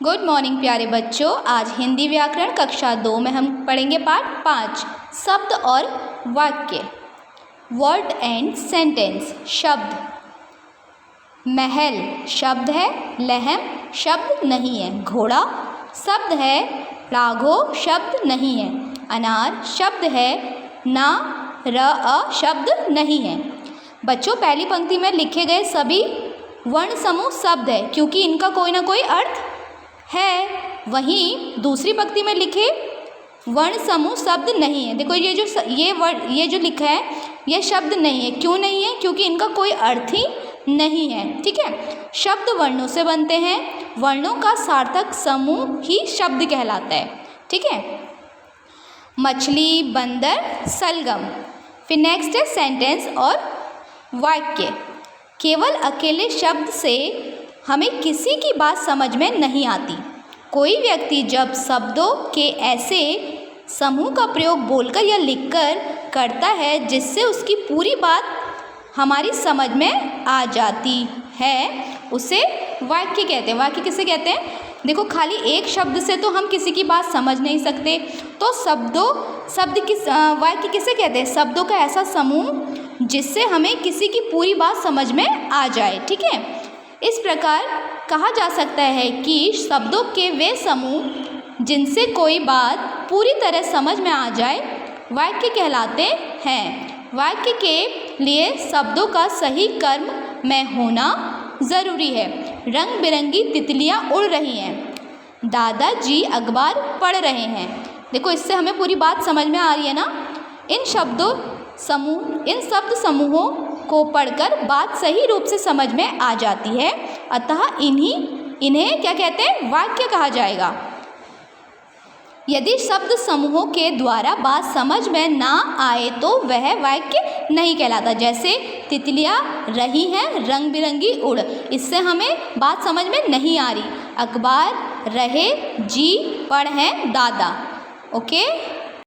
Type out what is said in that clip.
Good morning प्यारे बच्चों। आज हिंदी व्याकरण कक्षा 2 में हम पढ़ेंगे पाठ 5 शब्द और वाक्य। Word and sentence. शब्द। महल शब्द है, लहम शब्द नहीं है, घोड़ा शब्द है, राघो शब्द नहीं है, अनार शब्द है, ना शब्द नहीं है। बच्चों, पहली पंक्ति में लिखे गए सभी वर्ण समूह शब्द है क्योंकि इनका कोई ना कोई अर्थ है। वहीं दूसरी पंक्ति में लिखे वर्ण समूह शब्द नहीं है। देखो ये जो लिखा है ये शब्द नहीं है। क्यों नहीं है? क्योंकि इनका कोई अर्थ ही नहीं है। ठीक है। शब्द वर्णों से बनते हैं, वर्णों का सार्थक समूह ही शब्द कहलाता है। ठीक है। मछली, बंदर, सलगम। फिर नेक्स्ट है सेंटेंस और वाक्य। केवल अकेले शब्द से हमें किसी की बात समझ में नहीं आती। कोई व्यक्ति जब शब्दों के ऐसे समूह का प्रयोग बोलकर या लिखकर करता है जिससे उसकी पूरी बात हमारी समझ में आ जाती है, उसे वाक्य कहते हैं। वाक्य किसे कहते हैं? देखो, खाली एक शब्द से तो हम किसी की बात समझ नहीं सकते, तो वाक्य किसे कहते हैं? शब्दों का ऐसा समूह जिससे हमें किसी की पूरी बात समझ में आ जाए। ठीक है। इस प्रकार कहा जा सकता है कि शब्दों के वे समूह जिनसे कोई बात पूरी तरह समझ में आ जाए वाक्य कहलाते हैं। वाक्य के लिए शब्दों का सही कर्म में होना ज़रूरी है। रंग बिरंगी तितलियां उड़ रही हैं, दादाजी अखबार पढ़ रहे हैं। देखो, इससे हमें पूरी बात समझ में आ रही है ना। इन शब्द समूहों को पढ़कर बात सही रूप से समझ में आ जाती है, अतः इन्हें क्या कहते हैं? वाक्य कहा जाएगा। यदि शब्द समूहों के द्वारा बात समझ में ना आए तो वह वाक्य नहीं कहलाता। जैसे तितलियां रही हैं, रंग बिरंगी उड़, इससे हमें बात समझ में नहीं आ रही। अखबार रहे, जी पढ़ हैं दादा। ओके।